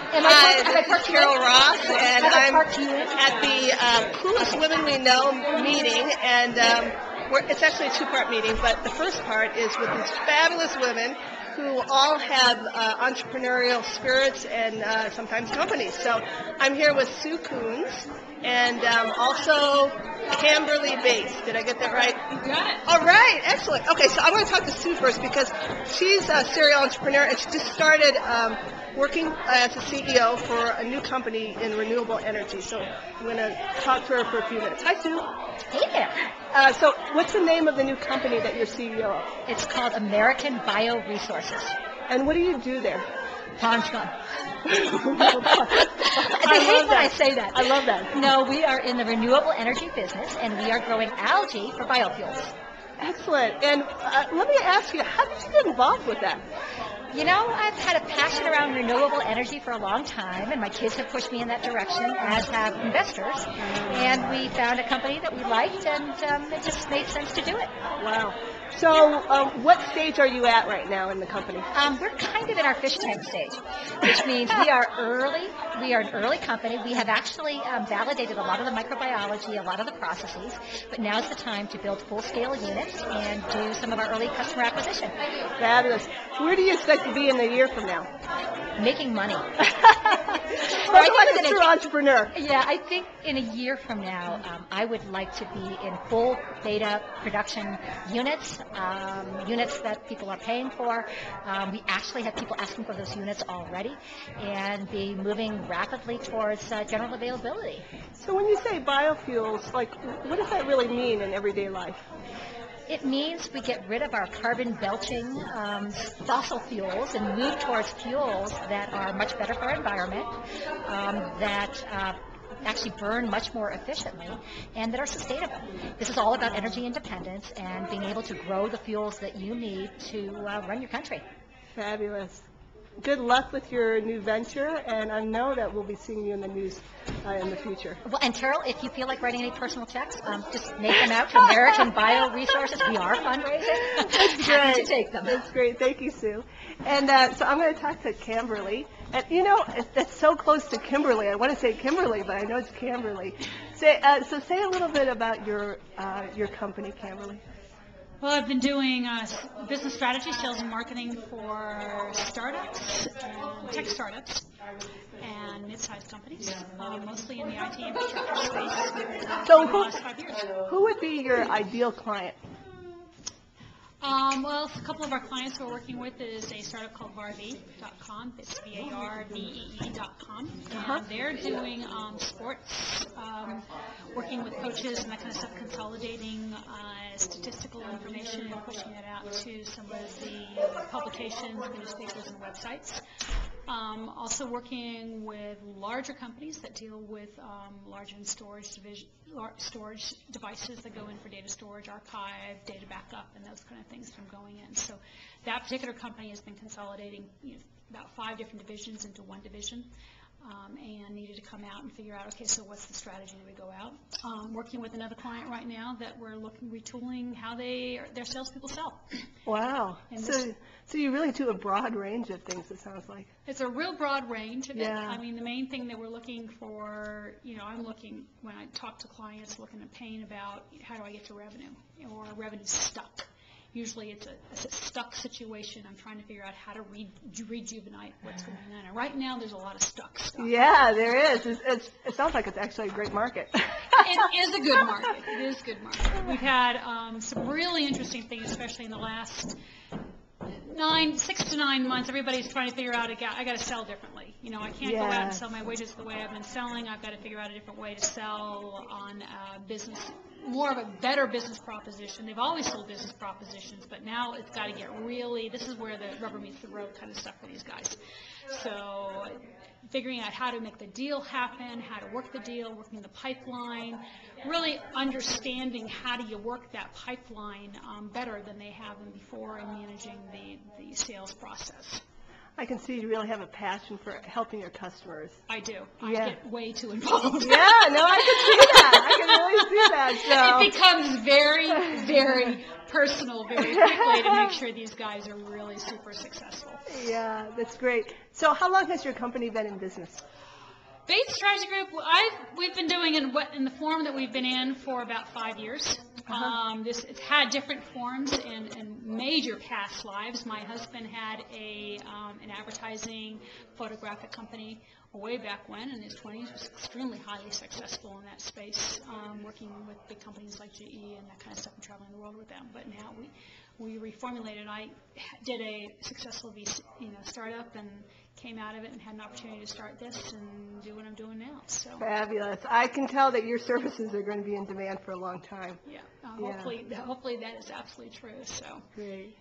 Hi, this is Carol Ross, and I'm at the Coolest Women We Know meeting, and it's actually a two-part meeting, but the first part is with these fabulous women who all have entrepreneurial spirits and sometimes companies. So I'm here with Sue Coons and also Camberly Bates. Did I get that right? You got it. All right, excellent. Okay, so I'm going to talk to Sue first because she's a serial entrepreneur and she just started working as a CEO for a new company in renewable energy. So I'm going to talk to her for a few minutes. Hi, Sue. Hey there. So what's the name of the new company that you're CEO of? It's called American Bioresources. And what do you do there? Tom's gone. I hate when I say that. I love that. No, we are in the renewable energy business, and we are growing algae for biofuels. Excellent. And let me ask you, how did you get involved with that? You know, I've had a passion around renewable energy for a long time, and my kids have pushed me in that direction, as have investors. And we found a company that we liked, and it just made sense to do it. Wow. So what stage are you at right now in the company? We're kind of in our fish tank stage, which means we are early. We are an early company. We have actually validated a lot of the microbiology, a lot of the processes, but now's the time to build full-scale units and do some of our early customer acquisition. Fabulous. Where do you expect to be in a year from now? Making money. Like a true entrepreneur. Yeah, I think in a year from now, I would like to be in full beta production units, units that people are paying for. We actually have people asking for those units already, and be moving rapidly towards general availability. So when you say biofuels, like, what does that really mean in everyday life? It means we get rid of our carbon-belching fossil fuels and move towards fuels that are much better for our environment, that actually burn much more efficiently, and that are sustainable. This is all about energy independence and being able to grow the fuels that you need to run your country. Fabulous. Good luck with your new venture, and I know that we'll be seeing you in the news in the future. Well, and Carol, if you feel like writing any personal checks, just make them out to American Bioresources. We are fundraising. That's Happy great. to take them. That's great. Thank you, Sue. And so I'm going to talk to Camberly. And you know, that's so close to Kimberly. I want to say Kimberly, but I know it's Camberly. Say a little bit about your company, Camberly. Well, I've been doing business strategy, sales and marketing for startups, and tech startups, and mid-sized companies, mostly in the IT infrastructure space So for the last 5 years. Who would be your ideal client? Well, a couple of our clients we're working with is a startup called Varvee.com. It's VARVEE.com. And they're doing sports, working with coaches and that kind of stuff, consolidating statistical information and pushing it out to some of the publications, the newspapers, and websites. Also working with larger companies that deal with large storage devices that go in for data storage, archive, data backup, and those kind of things from going in. So that particular company has been consolidating about 5 different divisions into one division, and needed to come out and figure out, okay, so what's the strategy that we go out? Working with another client right now that we're retooling how their salespeople sell. Wow. So you really do a broad range of things, it sounds like. It's a real broad range of it. Yeah. I mean, the main thing that we're looking for, I'm looking, when I talk to clients, looking at pain about how do I get to revenue, or revenue's stuck. Usually it's a stuck situation. I'm trying to figure out how to rejuvenate what's going on. And right now there's a lot of stuck stuff. Yeah, there is. It sounds like it's actually a great market. It is a good market. It is a good market. We've had some really interesting things, especially in the last 6 to 9 months. Everybody's trying to figure out, I got to sell differently. I can't go out and sell my widgets the way I've been selling. I've got to figure out a different way to sell on business, more of a better business proposition. They've always sold business propositions, but now it's got to get really, this is where the rubber meets the road kind of stuff for these guys. So figuring out how to make the deal happen, how to work the deal, working the pipeline, really understanding how do you work that pipeline better than they have been before, and managing the sales process. I can see you really have a passion for helping your customers. I do. I Yeah. get way too involved. Yeah, no, I can see that. I can really see that. So. It becomes very, very personal very quickly to make sure these guys are really super successful. Yeah, that's great. So how long has your company been in business? Bates Strategy Group, we've been doing in the form that we've been in for about 5 years. It's had different forms in major past lives. My husband had an advertising photographic company way back when in his 20s. Was extremely highly successful in that space, working with big companies like GE and that kind of stuff and traveling the world with them. But now we reformulated. I did a successful VC, startup and came out of it and had an opportunity to start this and do what I'm doing now. So fabulous. I can tell that your services are going to be in demand for a long time. Yeah. Hopefully that is absolutely true. So great.